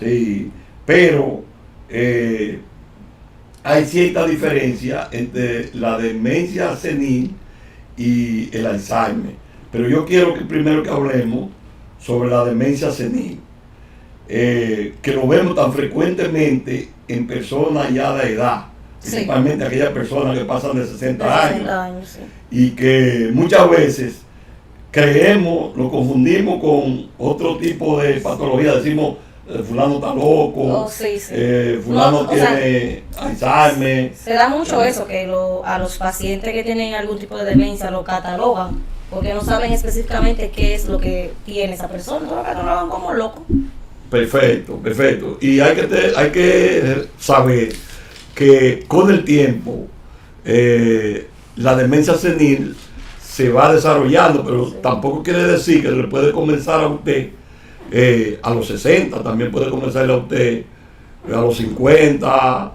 sí, pero hay cierta diferencia entre la demencia senil y el Alzheimer. Pero yo quiero que primero que hablemos sobre la demencia senil, que lo vemos tan frecuentemente en personas ya de edad, principalmente sí, aquellas personas que pasan de 60 años, sí, y que muchas veces creemos, lo confundimos con otro tipo de patología, decimos fulano está loco, sí, sí, fulano no, tiene Alzheimer. Se da mucho eso, que a los pacientes que tienen algún tipo de demencia lo catalogan, porque no saben específicamente qué es lo que tiene esa persona, lo catalogan como loco. Perfecto, perfecto. Y hay que saber que con el tiempo la demencia senil se va desarrollando, pero sí, tampoco quiere decir que le puede comenzar a usted a los 60, también puede comenzar a usted a los 50,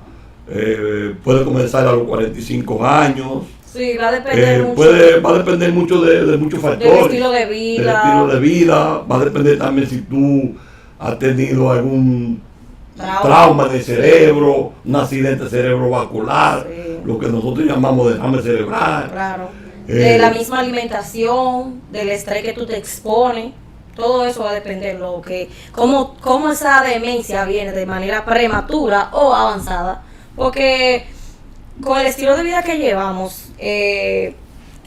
puede comenzar a los 45 años. Sí, va a depender mucho. Va a depender mucho de muchos factores. Del estilo de vida. Del estilo de vida. Va a depender también si tú has tenido algún trauma en el cerebro, un accidente cerebrovascular, sí, lo que nosotros llamamos derrame cerebral. Claro. De la misma alimentación, del estrés que tú te expones. Todo eso va a depender cómo esa demencia viene de manera prematura o avanzada, porque con el estilo de vida que llevamos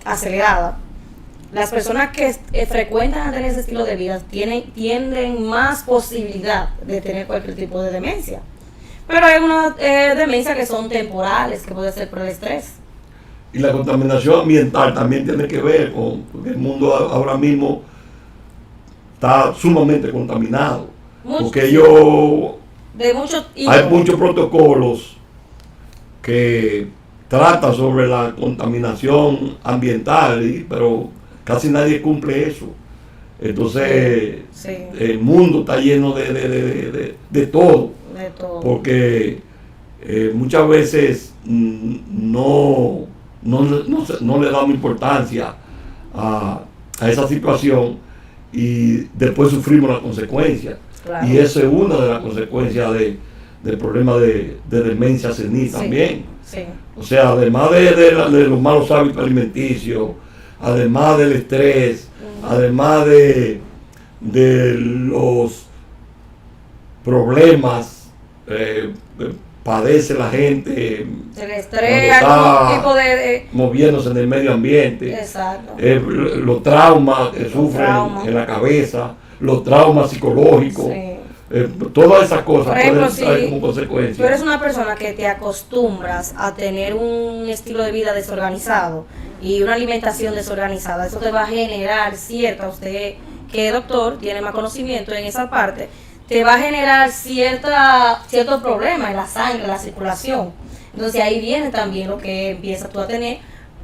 acelerada, las personas que frecuentan tener ese estilo de vida tienen más posibilidad de tener cualquier tipo de demencia, pero hay unas demencias que son temporales, que puede ser por el estrés. Y la contaminación ambiental también tiene que ver con, porque el mundo ahora mismo está sumamente contaminado, porque hay muchos protocolos que tratan sobre la contaminación ambiental, pero casi nadie cumple eso. Entonces sí, sí, el mundo está lleno de todo, porque muchas veces no le damos importancia a esa situación y después sufrimos las consecuencias. Claro. Y esa es una de las consecuencias del problema de demencia senil, sí, también. Sí. O sea, además de los malos hábitos alimenticios, además del estrés, además de los problemas padece la gente, el estrés, algún tipo de moviéndose en el medio ambiente. Exacto. Los traumas que sufren en la cabeza, los traumas psicológicos, sí, todas esas cosas. Por ejemplo, pueden traer como consecuencia. Tú eres una persona que te acostumbras a tener un estilo de vida desorganizado y una alimentación desorganizada, eso te va a generar usted que es doctor, tiene más conocimiento en esa parte, te va a generar ciertos problemas en la sangre, en la circulación. Entonces ahí viene también lo que empiezas tú a tener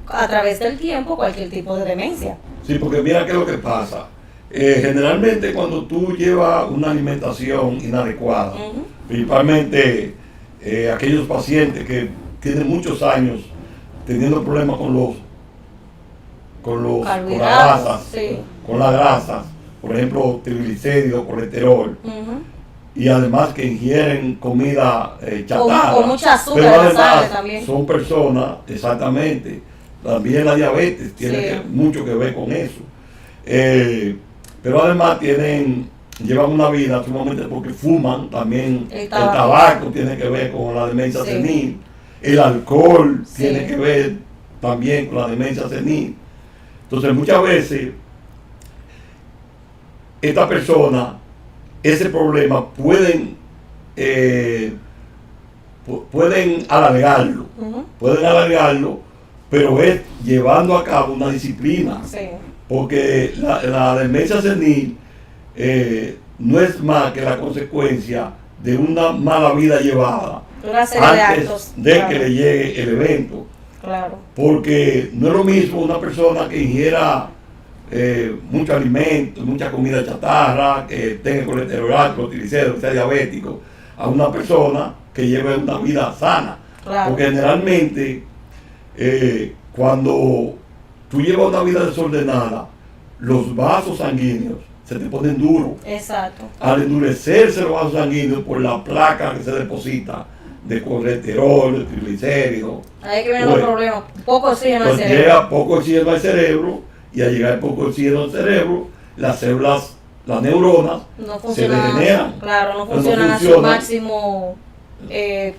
a través del tiempo cualquier tipo de demencia. Sí, porque mira qué es lo que pasa. Generalmente cuando tú llevas una alimentación inadecuada, principalmente aquellos pacientes que tienen muchos años teniendo problemas con las grasas, sí, con las grasas, por ejemplo, triglicéridos, colesterol, y además que ingieren comida chatarra, con mucha azúcar, pero además sangre también. Son personas, exactamente, también la diabetes tiene mucho que ver con eso, pero además llevan una vida sumamente, porque fuman también, el tabaco tiene que ver con la demencia senil, el alcohol tiene que ver también con la demencia senil. Entonces muchas veces esta persona, ese problema pueden alargarlo, pero es llevando a cabo una disciplina, porque la demencia senil no es más que la consecuencia de una mala vida llevada antes de que le llegue el evento. Claro. Porque no es lo mismo una persona que ingiera mucho alimento, mucha comida chatarra, que tenga colesterol alto, triglicéridos, que sea diabético, a una persona que lleve una vida sana. Claro. Porque generalmente cuando tú llevas una vida desordenada, los vasos sanguíneos se te ponen duros. Exacto. Al endurecerse los vasos sanguíneos por la placa que se deposita de colesterol, de triglicéridos. Ahí que vienen los problemas. Poco oxígeno al Pues cerebro. llega poco oxígeno al cerebro, y al llegar poco oxígeno al cerebro, las células, las neuronas, No se funcionan, degeneran. claro, no No funcionan a su funcionan. máximo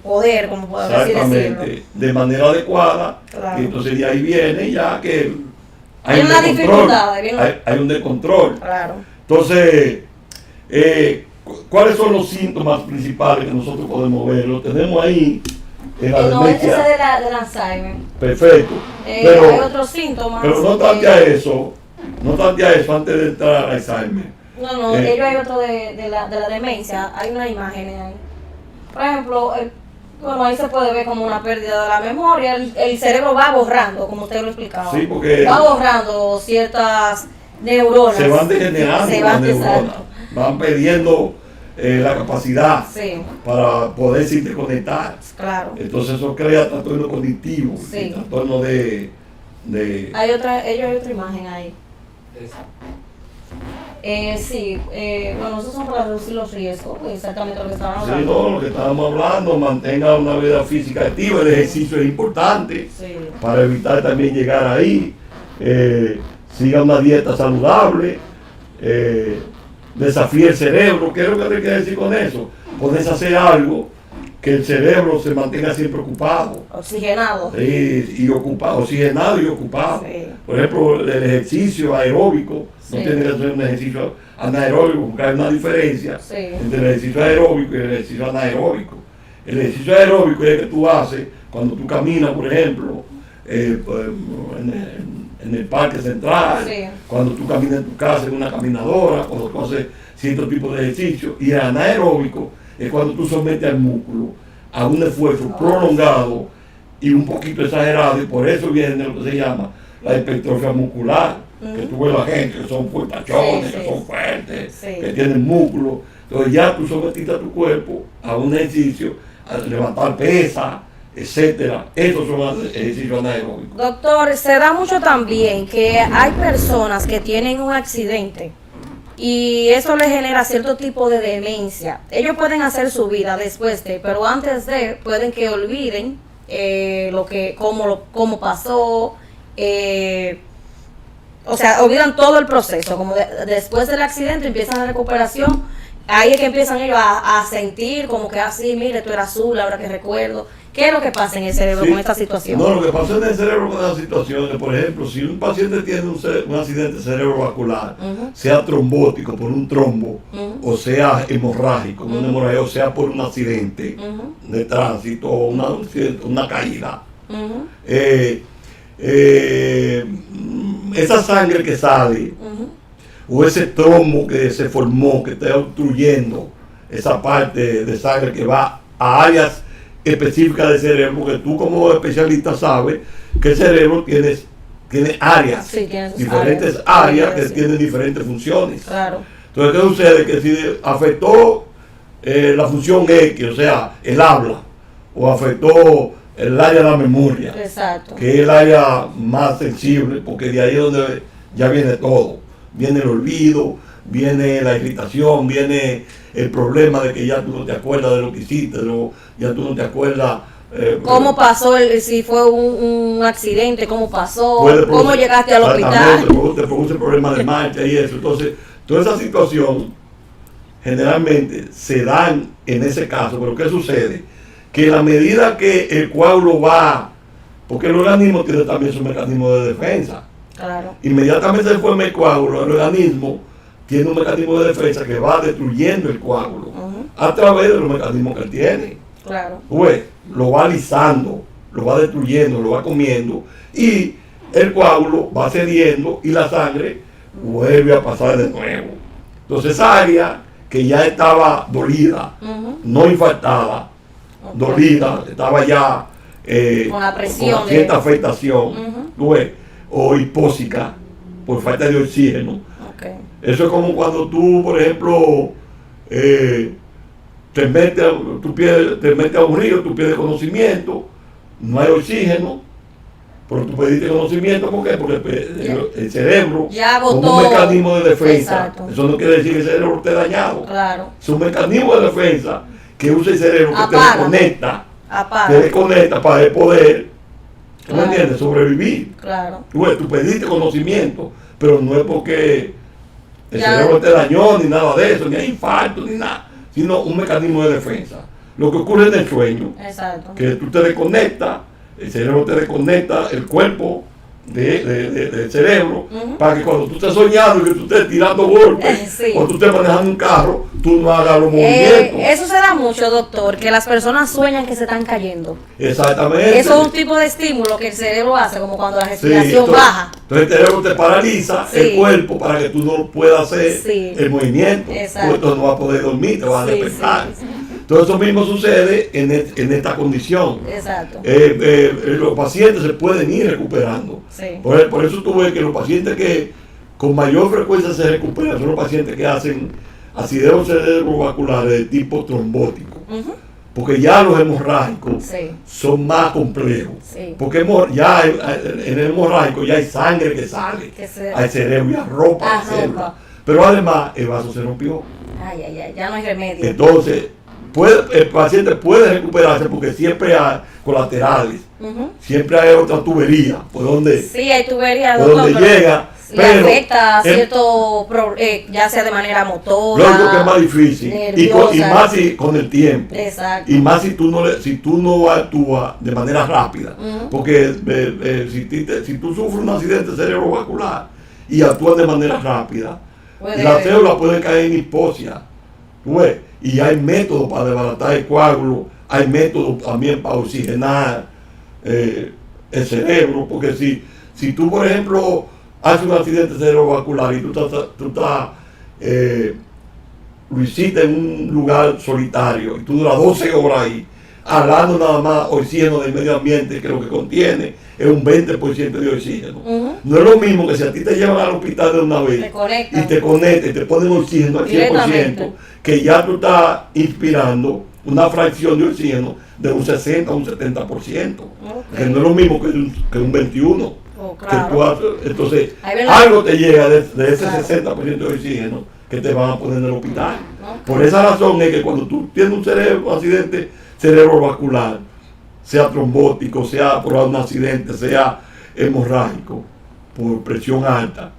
poder, como puedo así decirlo. Exactamente, de manera adecuada. Claro. Y entonces de ahí viene ya que hay Vienen un las descontrol. dificultades, vienen- Hay un descontrol. Claro. Entonces, ¿cuáles son los síntomas principales que nosotros podemos ver? Lo tenemos ahí en la No, ese demencia. del Alzheimer. Perfecto. Hay Pero, otros síntomas. pero no trate a eso, no trate a eso antes de entrar al Alzheimer. No, Eh. ellos hay otro de la demencia. Hay unas imágenes ahí. Por ejemplo, bueno, ahí se puede ver como una pérdida de la memoria. El cerebro va borrando, como usted lo explicaba. Sí, porque Va borrando ciertas neuronas. se van degenerando Se las van, neuronas, exacto. van perdiendo la capacidad Sí, para poderse interconectar. claro. Entonces eso crea trastorno cognitivo, Sí. trastorno de Ellos hay otra imagen ahí. Sí, bueno, esos son para reducir los riesgos, exactamente lo que estaban sí, hablando. no, lo que estábamos hablando, mantenga una vida física activa, el ejercicio es importante Sí, para evitar también llegar ahí, siga una dieta saludable, desafíe el cerebro. ¿Qué es lo que te quiere decir con eso? Ponerse a hacer algo que el cerebro se mantenga siempre ocupado. oxigenado. Y ocupado, oxigenado y ocupado. Sí. Por ejemplo, el ejercicio aeróbico, Sí. no tiene que ser un ejercicio anaeróbico, porque hay una diferencia Sí. entre el ejercicio aeróbico y el ejercicio anaeróbico. El ejercicio aeróbico es el que tú haces cuando tú caminas, por ejemplo, pues, en el parque central, Sí. cuando tú caminas en tu casa en una caminadora, cuando tú haces cierto tipo de ejercicio. Y el anaeróbico es cuando tú sometes al músculo a un esfuerzo prolongado y un poquito exagerado, y por eso viene lo que se llama la hipertrofia muscular, que tú ves a la gente que son fuertachones, Sí, sí. que son fuertes, Sí. que tienen músculo. Entonces ya tú sometiste a tu cuerpo a un ejercicio, a levantar pesas, etcétera. Esos son ejercicios anaeróbicos. Doctor, se da mucho también que hay personas que tienen un accidente y eso les genera cierto tipo de demencia. Ellos pueden hacer su vida después de, pero antes de pueden que olviden cómo pasó, o sea, olvidan todo el proceso. Como después del accidente empiezan la recuperación, ahí es que empiezan ellos a sentir como que así, mire, esto era azul, ahora que recuerdo. ¿Qué es lo que pasa en el cerebro Sí. con esta situación? No, lo que pasa en el cerebro con esa situación es, por ejemplo, si un paciente tiene un accidente cerebrovascular, Ujú. sea trombótico por un trombo, Ujú. o sea hemorrágico, una hemorragia, o sea por un accidente Ujú. de tránsito, o una caída, Ujú. esa sangre que sale, Ujú. o ese trombo que se formó, que está obstruyendo esa parte de sangre que va a áreas específicas del cerebro, porque tú como especialista sabes que el cerebro tiene áreas, Sí, tiene sus diferentes áreas. áreas que Sí. tienen diferentes funciones. Claro. Entonces, ¿qué sucede? Que si afectó la función X, o sea, el habla, o afectó el área de la memoria, Exacto. que es el área más sensible, porque de ahí es donde ya viene todo. Viene el olvido, viene la irritación, viene el problema de que ya tú no te acuerdas de lo que hiciste, ya tú no te acuerdas. ¿Cómo pasó? Si fue un accidente, ¿cómo pasó? puede ¿Cómo producir- llegaste al exactamente, hospital? te produce problemas de marcha y eso. Entonces, toda esa situación generalmente se dan en ese caso, pero ¿qué sucede? Que a la medida que el coágulo va, porque el organismo tiene también su mecanismo de defensa, Claro. inmediatamente se forma el coágulo, el organismo tiene un mecanismo de defensa que va destruyendo el coágulo Ujú. a través de los mecanismos que él tiene. Claro. Pues lo va alisando, lo va destruyendo, lo va comiendo, y el coágulo va cediendo y la sangre vuelve a pasar de nuevo. Entonces esa área que ya estaba dolida, Ujú. no infartada, Ok. dolida, estaba ya Con la presión con cierta de- afectación, Ujú. ¿tú ves? O hipóxica por falta de oxígeno. Ok. Eso es como cuando tú, por ejemplo, te metes a un río, tú pierdes conocimiento, no hay oxígeno, Pero tú pediste conocimiento, ¿por qué? Porque el cerebro, ya como botó. un mecanismo de defensa, Exacto. eso no quiere decir que el cerebro esté dañado. Claro. Es un mecanismo de defensa que usa el cerebro, que Apaga. te desconecta, Apaga. te desconecta para el poder, ¿tú me Claro. entiendes? Sobrevivir. Claro. Tú pediste conocimiento, pero no es porque el Ya. cerebro te dañó, ni nada de eso, ni hay infarto, ni nada, sino un mecanismo de defensa. Lo que ocurre en el sueño, Exacto. que tú te desconectas, el cerebro te desconecta el cuerpo del cerebro, Ujú. para que cuando tú estés soñando y que tú estés tirando golpes, Sí. o tú estés manejando un carro, tú no hagas los movimientos. Eso se da mucho, doctor, que las personas sueñan que se están cayendo. Exactamente. Eso es un tipo de estímulo que el cerebro hace, como cuando la Sí, respiración entonces, baja. entonces el cerebro te paraliza Sí. el cuerpo para que tú no puedas hacer Sí. el movimiento. Exacto. Tú entonces no vas a poder dormir, te vas a Sí, despertar. sí, sí. Todo eso mismo sucede en esta condición. Exacto. Los pacientes se pueden ir recuperando. Sí. Por eso tú ves que los pacientes que con mayor frecuencia se recuperan son los pacientes que hacen acideos cerebrovasculares de tipo trombótico. Ujú. Porque ya los hemorrágicos Sí. son más complejos. Sí. Porque ya en el hemorrágico ya hay sangre que sale Que se- al cerebro y arropa la Arropa. célula. Pero además el vaso se rompió. Ay, ay, ay, ya no hay remedio. Entonces, el paciente puede recuperarse porque siempre hay colaterales, Ujú. siempre hay otra tubería por donde, Sí, hay tuberías, por doctor, donde pero llega. le Pero afecta es cierto, ya sea de manera motora. lógico que es más difícil. Y nerviosa. más si con el tiempo. Exacto. Y más si tú no actúas de manera rápida. Ujú. Porque si tú sufres un accidente cerebrovascular y actúas de manera rápida, Puede las haber. células pueden caer en hipoxia. ¿Tú ves? Y hay métodos para desbaratar el coágulo, hay métodos también para oxigenar el cerebro. Porque si tú, por ejemplo, haces un accidente cerebrovascular y tú lo hiciste en un lugar solitario y tú duras 12 horas ahí, hablando nada más oxígeno del medio ambiente, que lo que contiene es un 20% de oxígeno. Ujú. No es lo mismo que si a ti te llevan al hospital de una vez Te conectan. y te conectan y te ponen oxígeno al 100%, Directamente. que ya tú estás inspirando una fracción de oxígeno de un 60 a un 70%. Ok. Que no es lo mismo que un 21%. Oh, Que claro. tú haces. Entonces, Ahí ven la- algo te llega de ese Claro. 60% de oxígeno que te van a poner en el hospital. Ok. Por esa razón es que cuando tú tienes un accidente cerebrovascular, sea trombótico, sea por un accidente, sea hemorrágico, por presión alta,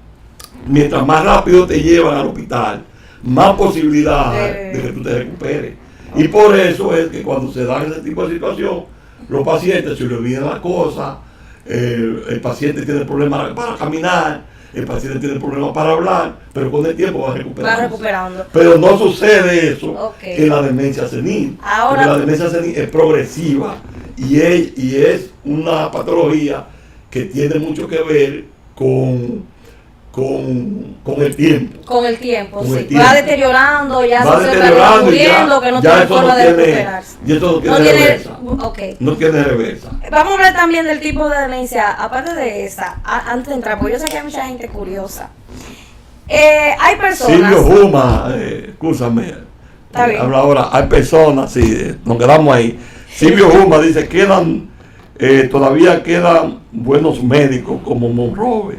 mientras más rápido te llevan al hospital, más posibilidad hay de que tú te recuperes. Y por eso es que cuando se da ese tipo de situación, los pacientes se les olvidan las cosas, el paciente tiene problemas para caminar, el paciente tiene problemas para hablar, pero con el tiempo va recuperando. Va recuperando. Pero no sucede eso Ok. en la demencia senil. Ahora- Porque la demencia senil es progresiva y es una patología que tiene mucho que ver con el tiempo. Con el tiempo, Con sí. el tiempo. Va deteriorando, ya Va se va deteriorando y muriendo, que no tiene eso forma de tiene, recuperarse. y eso no tiene No tiene, reversa. ok. No tiene reversa. Vamos a hablar también del tipo de demencia, aparte de esa, antes de entrar, porque yo sé que hay mucha gente curiosa. Hay personas... Silvio Juma, escúchame, Está bien. habla ahora, hay personas, sí, nos quedamos ahí. Silvio Juma dice, todavía quedan buenos médicos como Monroe.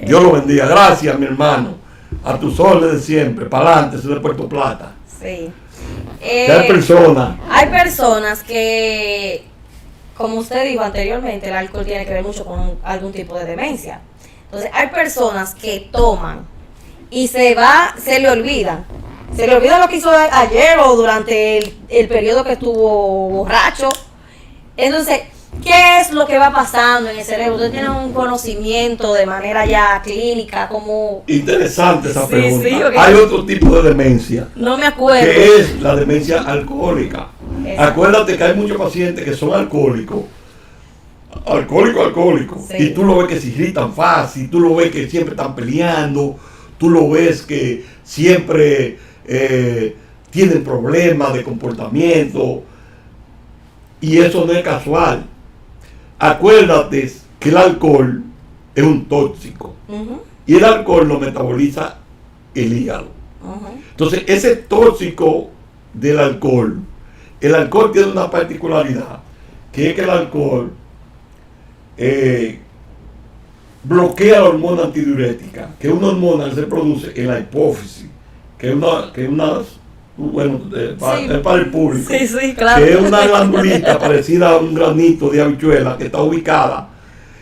Dios lo bendiga. Gracias, mi hermano. A tus órdenes siempre. Para adelante, soy de Puerto Plata. Sí. Que hay personas. Hay personas que, como usted dijo anteriormente, el alcohol tiene que ver mucho con algún tipo de demencia. Entonces, hay personas que toman y se le olvidan. Se le olvida lo que hizo ayer o durante el periodo que estuvo borracho. Entonces, ¿qué es lo que va pasando en el cerebro? Usted tiene un conocimiento de manera ya clínica, como... Interesante esa Sí, pregunta. sí, ok. Hay otro tipo de demencia, No me acuerdo. que es la demencia alcohólica. Exacto. Acuérdate que hay muchos pacientes que son alcohólicos. Alcohólicos. Sí. Y tú lo ves que se irritan fácil, tú lo ves que siempre están peleando, tú lo ves que siempre tienen problemas de comportamiento. Y eso no es casual. Acuérdate que el alcohol es un tóxico. Ujú, Y el alcohol lo metaboliza el hígado. ujú. Entonces, ese tóxico del alcohol, el alcohol tiene una particularidad, que es que el alcohol bloquea la hormona antidiurética, que es una hormona que se produce en la hipófisis, que es una bueno, es para el público, Sí, sí, claro. que es una glandulita parecida a un granito de habichuela que está ubicada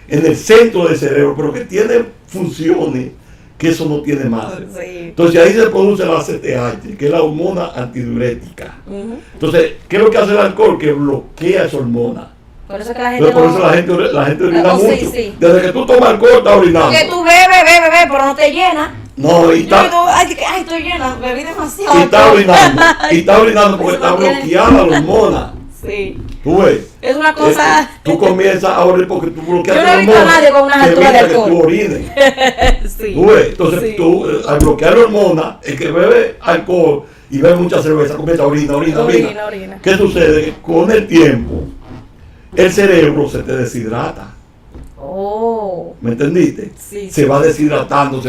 en el centro del cerebro, pero que tiene funciones que eso no tiene madre. Sí. Entonces ahí se produce la ACTH, que es la hormona antidiurética. Ujú. Entonces, ¿qué es lo que hace el alcohol? Que bloquea esa hormona. Por eso que la gente Entonces, por no... eso la gente orina Oh, sí, mucho. sí. Desde que tú tomas alcohol, estás orinando. Porque tú bebes, pero no te llena. No, y Yo está, digo, ay, estoy llena, bebí demasiado. y está orinando. Y está orinando porque Eso está no tiene- bloqueada la hormona. Sí. Tú ves. Es una cosa... Tú comienzas a orir porque tú bloqueas Yo no la he visto a hormona. nadie con una que altura de evita que alcohol. tú orines. Sí. Tú ves. Entonces, Sí. tú, al bloquear la hormona, el que bebe alcohol y bebe mucha cerveza, comienza a orinar. Orina. ¿Qué sucede? Que con el tiempo, el cerebro se te deshidrata. Oh. ¿Me entendiste? Sí, Se sí. va deshidratando,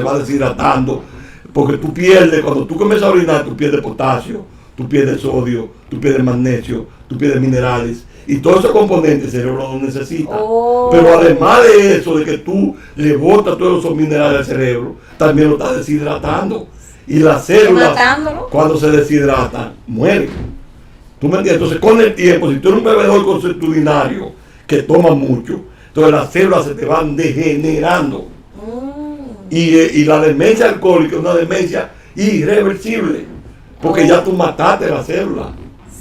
porque tú pierdes, cuando tú comienzas a orinar, tú pierdes potasio, tú pierdes sodio, tú pierdes magnesio, tú pierdes minerales, y todos esos componentes el cerebro no necesita. Oh. Pero además de eso, de que tú le botas todos esos minerales al cerebro, también lo estás deshidratando. Y las células, matándolo. cuando se deshidratan, mueren. ¿Tú me entiendes? Entonces, con el tiempo, si tú eres un bebedor consuetudinario que toma mucho, entonces las células se te van degenerando. Y la demencia alcohólica es una demencia irreversible, porque ya tú mataste la célula,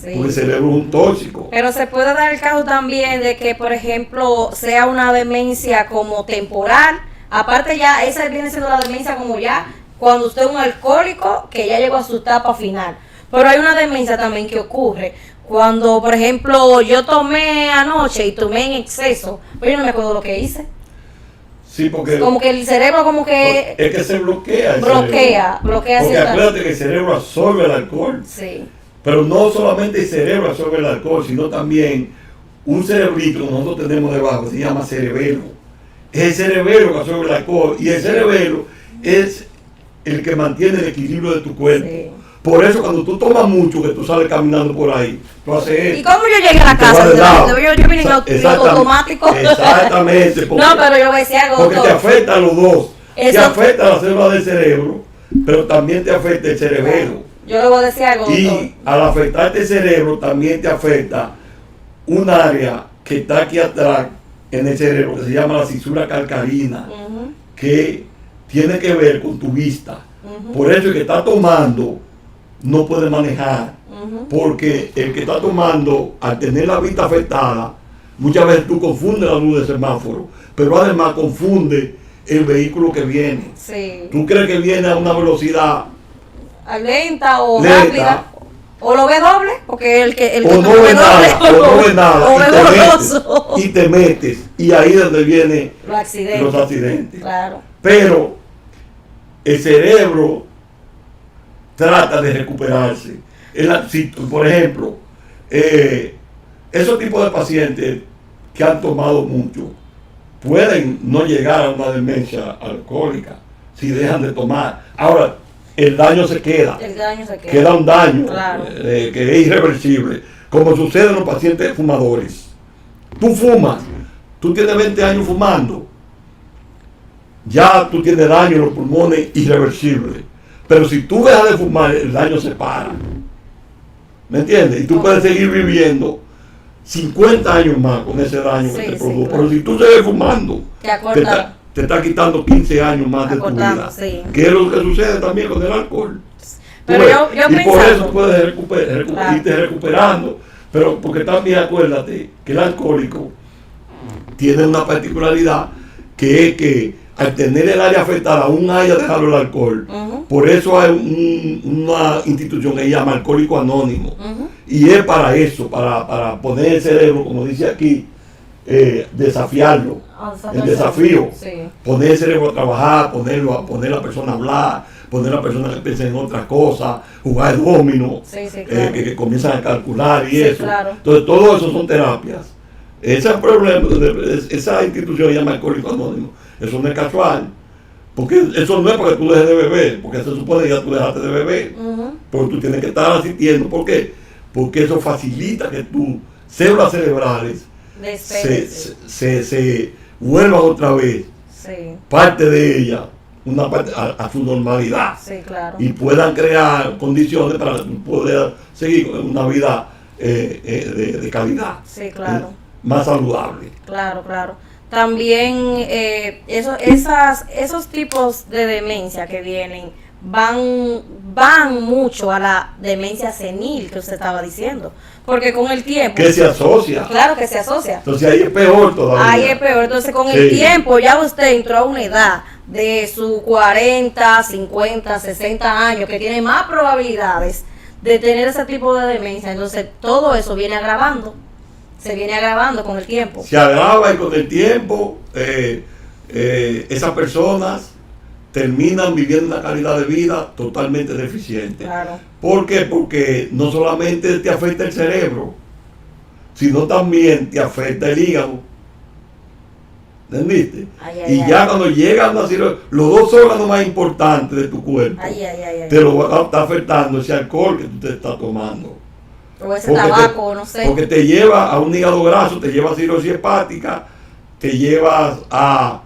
Sí. porque el cerebro es un tóxico. Pero se puede dar el caso también de que, por ejemplo, sea una demencia como temporal. Aparte ya, esa viene siendo la demencia como ya cuando usted es un alcohólico que ya llegó a su etapa final. Pero hay una demencia también que ocurre cuando, por ejemplo, yo tomé anoche y tomé en exceso, pero yo no me acuerdo lo que hice. Sí, porque Como que el cerebro como que es que se bloquea el bloquea cerebro. Porque cierta... acuérdate que el cerebro absorbe el alcohol, Sí. pero no solamente el cerebro absorbe el alcohol, sino también un cerebrito que nosotros tenemos debajo, se llama cerebelo. Es el cerebelo que absorbe el alcohol, y el cerebelo es el que mantiene el equilibrio de tu cuerpo. Sí. Por eso cuando tú tomas mucho, que tú sales caminando por ahí, tú haces ¿Y esto. cómo yo llegué a la Te va casa? de lado. Yo vine en automático. Exactamente. No, pero yo voy a decir algo, Porque te doctor. afecta a los dos. Te Eso- afecta a la célula del cerebro, pero también te afecta el cerebelo. Yo le voy a decir algo, doctor. Y al afectarte el cerebro, también te afecta un área que está aquí atrás en el cerebro, que se llama la cisura calcarina, Ujú, que tiene que ver con tu vista. ujú, Por eso el que está tomando no puede manejar, ujú. porque el que está tomando, al tener la vista afectada, muchas veces tú confundes la luz del semáforo, pero además confunde el vehículo que viene. Sí. Tú crees que viene a una velocidad Lenta o Lenta. rápida. O lo ve doble, porque el que o no ve ve nada, doble, o no ve nada, o ve borroso. y te metes, y ahí es donde vienen Los accidentes. los accidentes. Claro. Pero el cerebro trata de recuperarse. Por ejemplo, esos tipos de pacientes que han tomado mucho pueden no llegar a una demencia alcohólica si dejan de tomar. Ahora, el daño se queda. El daño se queda. Queda un daño Claro. que es irreversible, como sucede en los pacientes fumadores. Tú fumas, tú tienes 20 años fumando, ya tú tienes daño en los pulmones irreversible. Pero si tú dejas de fumar, el daño se para. ¿Me entiendes? Y tú puedes seguir viviendo 50 años más con ese daño Sí, que te sí, produjo. claro. Pero si tú sigues fumando, Te acorta. te está quitando 15 años más de tu Acortando, vida. sí. Que es lo que sucede también con el alcohol. Pero Tú ves, yo y por pensando- eso puedes Claro. irte recuperando. Pero porque también acuérdate que el alcohólico tiene una particularidad, que es que al tener el área afectada aún haya dejado el alcohol. Ujú, Por eso hay una institución que se llama Alcohólico Anónimo. ujú. Y es para eso, para poner el cerebro, como dice aquí, desafiarlo. El desafío. Sí. Poner el cerebro a trabajar, poner a la persona a hablar, poner a la persona que piense en otras cosas, jugar domino, Sí, sí, claro. que comienzan a calcular y Sí, eso. claro. Entonces, todo eso son terapias. Ese problema, esa institución se llama Alcohólico Anónimo. Eso no es casual, porque eso no es para que tú dejes de beber, porque se supone que ya tú dejaste de beber, Ujú. pero tú tienes que estar asistiendo. ¿Por qué? Porque eso facilita que tus células cerebrales Despegue, sí. se vuelvan otra vez Sí, parte de ella, una parte a su normalidad, sí, claro. y puedan crear condiciones para poder seguir con una vida de calidad, Sí, claro. más saludable. Claro, claro. También esos tipos de demencia que vienen van mucho a la demencia senil que usted estaba diciendo, porque con el tiempo, Que se asocia. claro que se asocia. Entonces ahí es peor todavía. Ahí es peor. Entonces, con Sí. el tiempo, ya usted entró a una edad de sus 40, 50, 60 años, que tiene más probabilidades de tener ese tipo de demencia. Entonces, todo eso viene agravando. Se viene agravando con el tiempo. Se agrava y con el tiempo esas personas terminan viviendo una calidad de vida totalmente deficiente. Claro. ¿Por qué? Porque no solamente te afecta el cerebro, sino también te afecta el hígado. ¿Entendiste? Ay, ay, Y ay. ya cuando llegan a los dos órganos más importantes de tu cuerpo, Ay, ay, ay, ay. te lo va a estar afectando ese alcohol que tú te estás tomando. O ese Porque tabaco, no sé. Porque te lleva a un hígado graso, te lleva a cirrosis hepática, te llevas a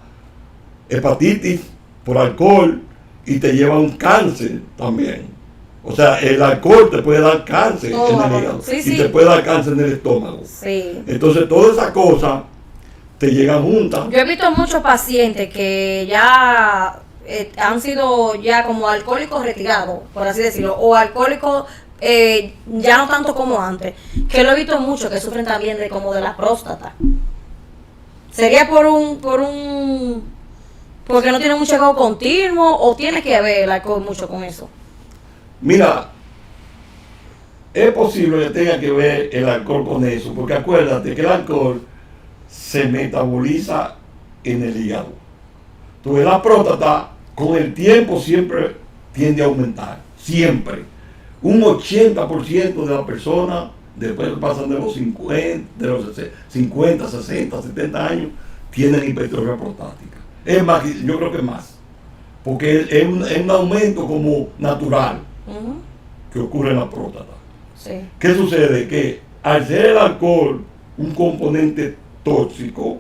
hepatitis por alcohol y te lleva a un cáncer también. O sea, el alcohol te puede dar cáncer en el hígado Sí, y sí. te puede dar cáncer en el estómago. Sí. Entonces, todas esas cosas te llegan juntas. Yo he visto muchos pacientes que ya han sido ya como alcohólicos retirados, por así decirlo, o alcohólicos ya no tanto como antes, que lo he visto mucho que sufren también de como de la próstata. Sería porque no tiene un chequeo continuo, o tiene que ver el alcohol mucho con eso. Mira, es posible que tenga que ver el alcohol con eso, porque acuérdate que el alcohol se metaboliza en el hígado. Entonces la próstata con el tiempo siempre tiende a aumentar, siempre. Un 80% de las personas, después que pasan de los 50, 60, 70 años, tienen hipertrofia prostática. Es más, yo creo que más, porque es un aumento como natural Ujú. que ocurre en la próstata. Sí. ¿Qué sucede? Que al ser el alcohol un componente tóxico,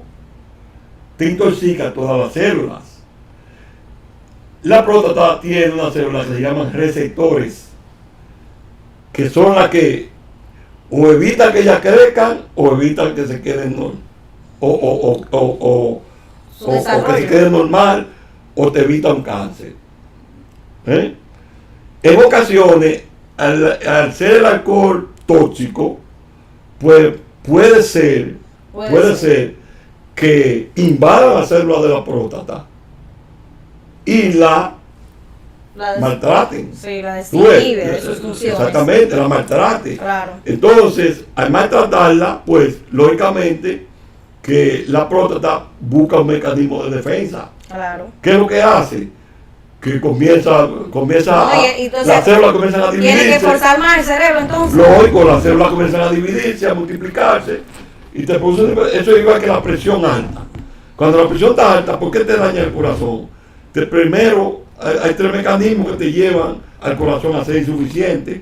te intoxica todas las células. La próstata tiene unas células que se llaman receptores, que son las que o evitan que ellas crezcan o evitan que se queden o Su que desarrollo. se quede normal o te evita un cáncer. ¿Eh? En ocasiones, al ser el alcohol tóxico, pues puede ser que invada la célula de la próstata y la maltraten. Sí, la Tú ves, desinhibe de sus funciones. exactamente, la maltrate. Claro. Entonces, al maltratarla, pues lógicamente que la próstata busca un mecanismo de defensa. Claro. ¿Qué es lo que hace? Que comienza No, y entonces las células comienzan a tiene que dividirse. forzar más el cerebro entonces. Lógico, las células comienzan a dividirse, a multiplicarse, y te produce, eso es igual que la presión alta. Cuando la presión está alta, ¿por qué te daña el corazón? Primero, hay tres mecanismos que te llevan al corazón a ser insuficiente.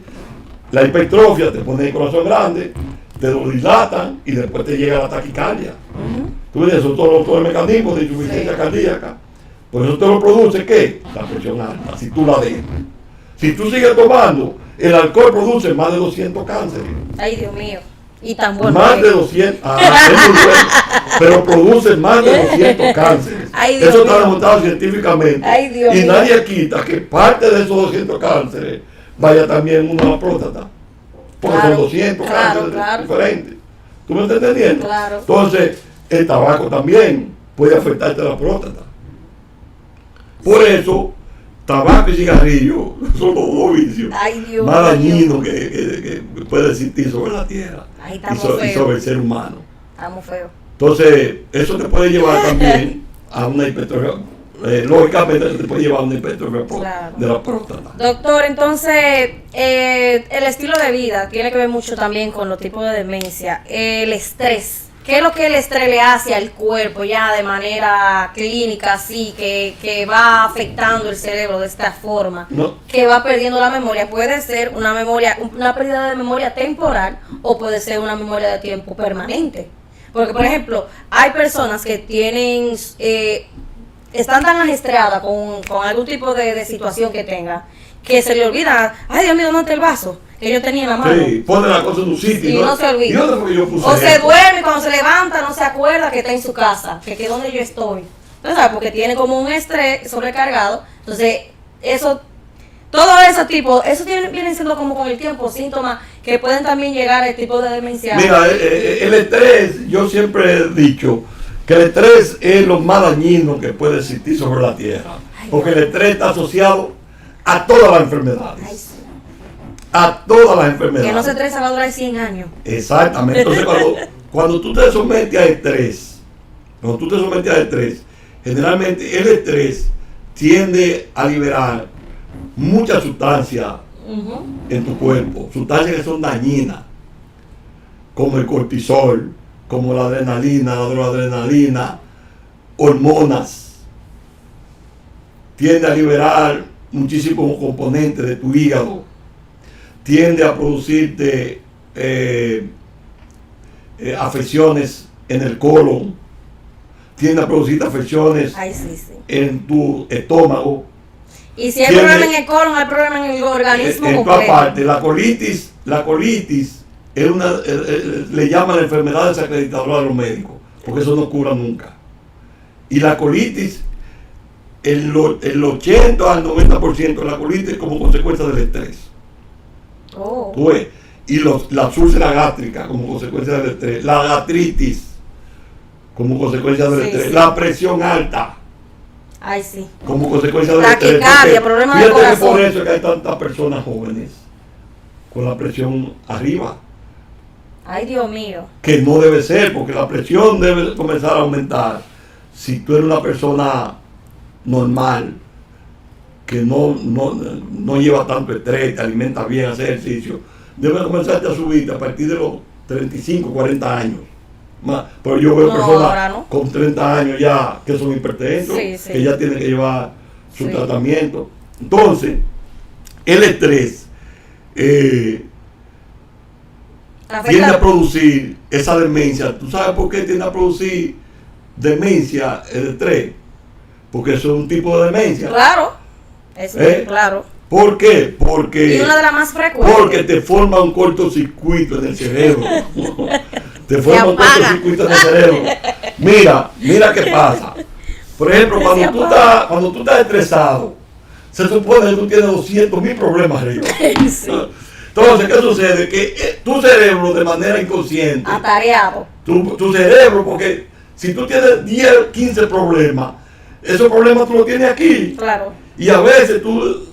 La hipertrofia te pone el corazón grande, te lo dilatan y después te llega la taquicardia. Ujú. Tú ves eso, todo el mecanismo de insuficiencia Sí. cardíaca. Por eso te lo produce, ¿qué? La presión alta, si tú la dejas. Si tú sigues tomando, el alcohol produce más de 200 cánceres. Ay, Dios mío. Y tan bueno. Más que- de 200, es muy bueno, pero produce más de 200 cánceres. Ay, Dios Eso está mío. demostrado científicamente. Ay, Dios y mío. nadie quita que parte de esos 200 cánceres vaya también uno a la próstata. Porque Claro, son 200 claro, cánceres claro. diferentes. ¿Tú me estás entendiendo? Claro. Entonces, el tabaco también puede afectarte la próstata. Por eso, tabaco y cigarrillo son los dos vicios Ay, Dios más mío. dañinos que puede existir sobre la tierra Ay, y, estamos y feos. sobre el ser humano. Estamos feos. Entonces, eso te puede llevar también a una hipertrofia. Lógicamente, te puede llevar a una hipertrofia Claro. de la próstata. Doctor, entonces, el estilo de vida tiene que ver mucho también con los tipos de demencia. El estrés. ¿Qué es lo que el estrés le hace al cuerpo ya de manera clínica, así, que va afectando el cerebro de esta forma? No. Que va perdiendo la memoria. Puede ser una pérdida de memoria temporal o puede ser una memoria de tiempo permanente. Porque, por ejemplo, hay personas que tienen, están tan ajetreadas con algún tipo de situación que tengan, que se le olvida, ay Dios mío, ¿dónde está el vaso que yo tenía en la mano? Sí, pone la cosa en un sitio. Y no se olvida. ¿Y dónde fue que yo puse O se esto? duerme y cuando se levanta no se acuerda que está en su casa, que es donde yo estoy. Entonces, ¿sabes? Porque tiene como un estrés sobrecargado. Entonces, eso, todo ese tipo, eso viene siendo como con el tiempo síntomas que pueden también llegar al tipo de demencia. Mira, el estrés, yo siempre he dicho que el estrés es lo más dañino que puede existir sobre la tierra. Porque el estrés está asociado a todas las enfermedades. Ay, sí. A todas las enfermedades. Que no se estresa va a durar 100 años. Exactamente. Entonces, cuando tú te sometes a estrés, generalmente el estrés tiende a liberar muchas sustancias en tu cuerpo, sustancias que son dañinas, como el cortisol, como la adrenalina, la noradrenalina, hormonas. Tiende a liberar muchísimos componentes de tu hígado, tiende a producirte afecciones en el colon, tiende a producirte afecciones Ay, sí, sí. en tu estómago. Y si hay problema en el colon, hay problema en el organismo En todas completo. partes. La colitis es le llaman la enfermedad desacreditadora de los médicos, porque eso no cura nunca. Y la colitis, el 80 al 90% de la colitis es como consecuencia del estrés. Oh. ¿Tú ves? Y las úlceras gástricas como consecuencia del estrés, la gastritis como consecuencia del Sí, estrés, sí. la presión alta Ay, sí. como consecuencia del estrés. Taquicardia, Porque problemas de fíjate que corazón. por eso es que hay tantas personas jóvenes con la presión arriba, Ay, Dios mío. que no debe ser, porque la presión debe comenzar a aumentar si tú eres una persona normal, que no lleva tanto estrés, te alimenta bien, hace ejercicio, debe comenzarte a subir a partir de los 35, 40 años. Pero yo veo No, personas ahora no. con 30 años ya que son hipertensos, Sí, sí. que ya tienen que llevar su Sí. tratamiento. Entonces, el estrés tiende a producir esa demencia. ¿Tú sabes por qué tiende a producir demencia el estrés? Porque eso es un tipo de demencia. Claro. Eso claro. ¿Por qué? Y una de las más frecuentes. Porque te forma un cortocircuito en el cerebro. Te forma un apaga. cortocircuito en el cerebro. Mira qué pasa. Por ejemplo, Se cuando tú estás estresado, se supone que tú tienes 200,000 problemas arriba. Sí. Entonces, ¿qué sucede? Que tu cerebro, de manera inconsciente, Atareado. tu cerebro, porque si tú tienes 10, 15 problemas, esos problemas tú los tienes aquí. Claro. Y a veces tú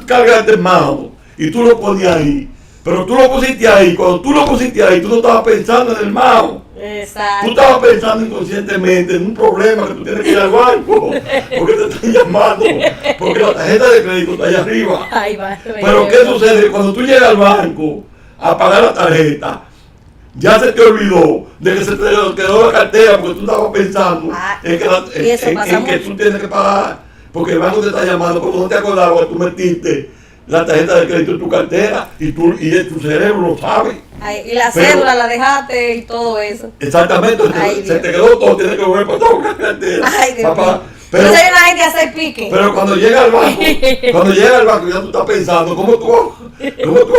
cargas el mano y tú lo pones ahí. Pero tú lo pusiste ahí. Cuando tú lo pusiste ahí, tú no estabas pensando en el mao. Exacto. Tú estabas pensando inconscientemente en un problema que tú tienes que ir al banco. Porque te están llamando. Porque la tarjeta de crédito está allá arriba. Ay, va. Pero ¿qué sucede? Cuando tú llegas al banco a pagar la tarjeta, ya se te olvidó de que se te quedó la cartera porque tú estabas pensando y eso pasa en que mucho. tú tienes que pagar. Porque el banco te está llamando. Cuando no te acordabas que tú metiste la tarjeta de crédito en tu cartera y tu cerebro lo sabe. Ay, y la Pero- cédula la dejaste y todo eso. Exactamente, Ay, se Dios. te quedó todo, tienes que volver para toda la cartera. Ay, Dios Papá, mío. pero, Entonces hay una gente que hace pique. pero cuando llega al banco ya tú estás pensando, ¿cómo tú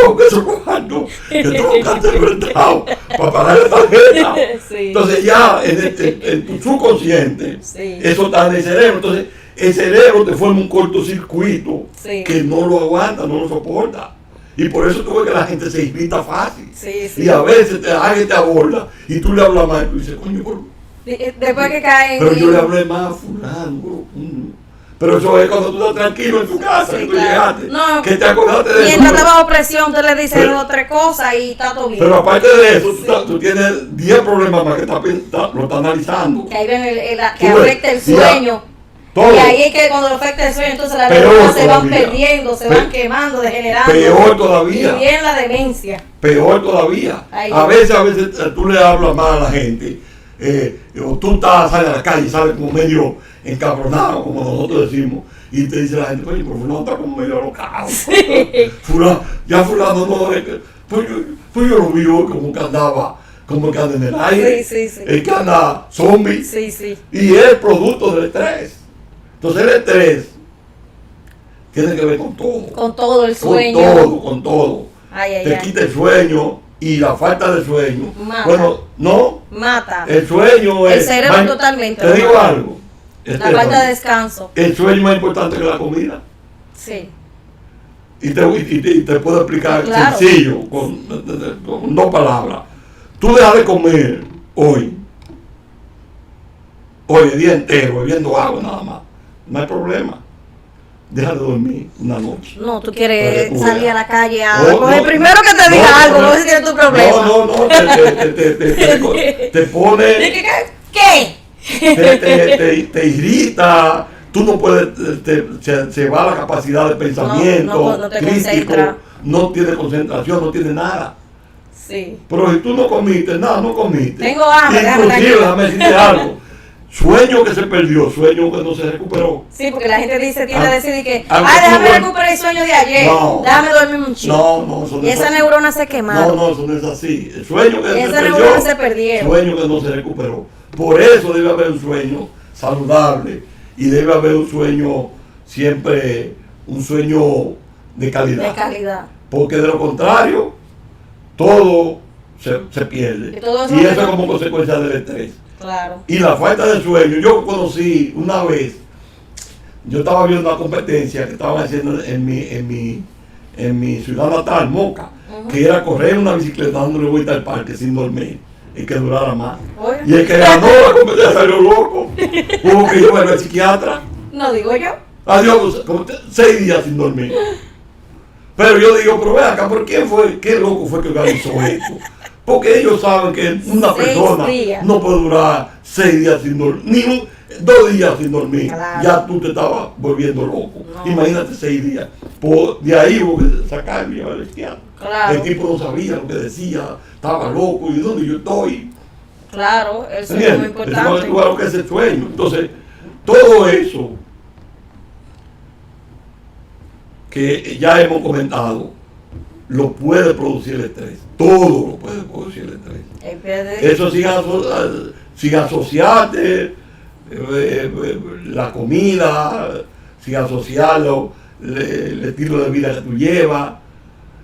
buscas esos cuartos que tú buscaste el prestado para pagar la tarjeta? Sí. Entonces ya en tu subconsciente, Sí. eso está en el cerebro. Entonces el cerebro te forma un cortocircuito Sí. que no lo aguanta, no lo soporta. Y por eso tú ves que la gente se irrita fácil. Sí, sí. Y a veces alguien te aborda y tú le hablas mal y tú dices, coño, Después que caen. pero yo le hablé más a fulano, bro. Pero eso es cuando tú estás tranquilo en tu casa, Sí, que tú claro. llegaste, No, que te acordaste de Mientras eso. está bajo presión, tú le dices Pero- otra cosa y está todo bien. Pero aparte de eso, Sí. tú tienes 10 problemas más que lo estás analizando. Que ahí ven que Tú ves, afecta el ya, sueño. Todo. Y ahí es que cuando afecta el sueño, entonces las Peor neuronas se van todavía. perdiendo, se Pe- van quemando, degenerando. Peor todavía. Y viene la demencia. Peor todavía. Ay, A veces tú le hablas más a la gente. O tú sales a la calle y sales como medio encabronado, como nosotros decimos. Y te dice la gente, oye, pero fulano está como medio alocado. Fulano no, pues yo lo vi hoy como que andaba como el que anda en el aire, Sí, sí, sí. el que anda zombie, Sí, sí. y es el producto del estrés. Entonces el estrés tiene que ver con todo. Con todo el sueño. Con todo. Ay, ay, Te ay. quita el sueño y la falta de sueño. Mata. Bueno, no, Mata. el sueño El es... cerebro totalmente Te lo digo mata. algo. La falta de descanso. El sueño es más importante que la comida. Sí. Y te puedo explicar Claro. sencillo, con 2 palabras. Tú dejas de comer hoy, el día entero, bebiendo agua nada más. No hay problema. Deja de dormir una noche. No, tú Para quieres que tú salir veas. a la calle No, con el no, primero que te diga no, algo, no, no sé si es tu problema. No, te pone, ¿Qué? te irrita, tú no puedes, se va la capacidad de pensamiento no te crítico, concentra. no tiene concentración, no tiene nada. Sí. Pero si tú no comiste, nada, no comiste. Tengo hambre, Inclusive, déjame decirte algo. Sueño que se perdió, sueño que no se recuperó. Sí, porque la gente tiende a decir que, Algo déjame tú recuperar el sueño de ayer, No. déjame dormir un chico. No, eso no Y es esa así. neurona se quemaron. No, eso no es así. El sueño que se Esas perdió, neuronas se perdieron. sueño que no se recuperó. Por eso debe haber un sueño saludable y debe haber un sueño siempre, un sueño de calidad. De calidad. Porque de lo contrario, todo se pierde. Y todo eso Y eso que es no- como consecuencia del estrés. Claro. Y la falta de sueño. Yo conocí una vez, yo estaba viendo una competencia que estaban haciendo en mi ciudad natal, Moca, que era correr una bicicleta dándole vuelta al parque sin dormir, el que durara más. Oye. Y el que ganó la competencia salió loco. Hubo que llevarlo al psiquiatra. No digo yo. Adiós, como 6 días sin dormir. Pero yo digo, pero ve acá, ¿por quién fue? ¿Qué loco fue que organizó esto? Porque ellos saben que una 6 persona días. no puede durar 6 días sin dormir, ni 2 días sin dormir. Claro. Ya tú te estabas volviendo loco. No. Imagínate 6 días. De ahí hubo que sacarme y llevar al psiquiatra. Claro. El tipo no sabía lo que decía, estaba loco, y dónde yo estoy. Claro, eso es muy ¿Entiendes? Eso importante. es lo que es el sueño. Entonces, todo eso que ya hemos comentado, lo puede producir el estrés. Todo lo puede producir el estrés. Eso sin asociarte, la comida, sin asociarlo, el estilo de vida que tú llevas.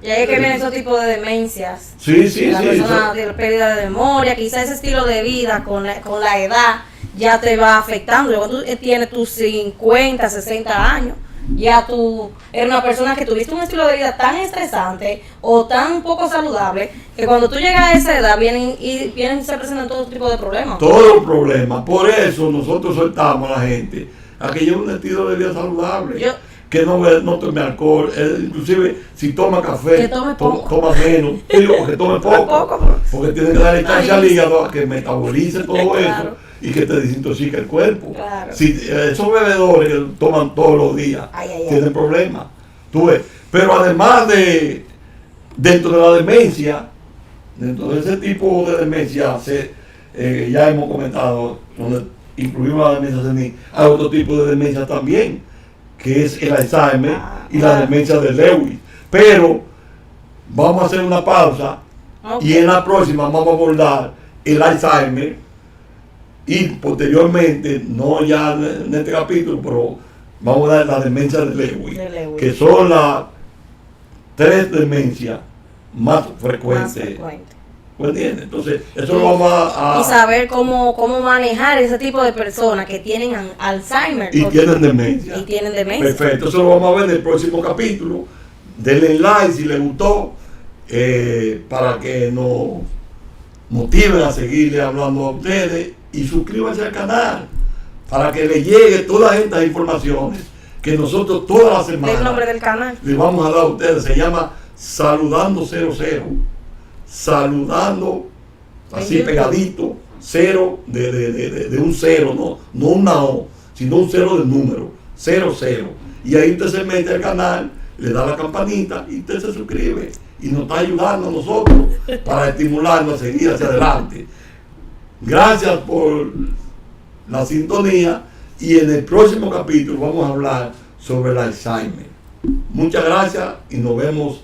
Y ahí es que vienen esos tipos de demencias. Sí, La persona eso- tiene pérdida de memoria, quizás ese estilo de vida con la edad ya te va afectando. Cuando tú tienes tus 50, 60 años, ya tú eres una persona que tuviste un estilo de vida tan estresante o tan poco saludable que cuando tú llegas a esa edad vienen y se presentan todo tipo de problemas. Todos los problemas. Por eso nosotros soltamos a la gente a que lleve un estilo de vida saludable. Yo- Que no tome alcohol, inclusive si toma café, Que tome poco. toma menos, digo, que tome poco, Poco. porque tiene que darle instancia al Ay, hígado a que metabolice todo Claro. eso y que te desintoxique el cuerpo. Claro. Si esos bebedores que toman todos los días Ay, ay, ay. tienen problemas, tú ves. Pero además dentro de la demencia, dentro de ese tipo de demencia, ya hemos comentado, donde incluimos la demencia senil, hay otro tipo de demencia también, que es el Alzheimer y la demencia de Lewy. Pero vamos a hacer una pausa Ok. y en la próxima vamos a abordar el Alzheimer y posteriormente, no ya en este capítulo, pero vamos a dar la demencia de Lewy, De Lewy. que son las 3 demencias más Más frecuentes. frecuente. ¿Me entiendes? Entonces, eso lo vamos a Y saber cómo manejar ese tipo de personas que tienen Alzheimer y tienen demencia. y tienen demencia. Perfecto, eso lo vamos a ver en el próximo capítulo. Denle like si les gustó, para que nos motiven a seguirle hablando a ustedes y suscríbanse al canal para que les llegue todas estas informaciones que nosotros todas las El semanas nombre del canal. les vamos a dar a ustedes. Se llama Saludando 00. Saludando así YouTube. pegadito, 0 de un 0, no una O, sino un 0 de número, 00. Y ahí usted se mete al canal, le da la campanita y usted se suscribe. Y nos está ayudando a nosotros para estimularnos a seguir hacia adelante. Gracias por la sintonía y en el próximo capítulo vamos a hablar sobre el Alzheimer. Muchas gracias y nos vemos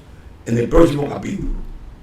en el próximo capítulo.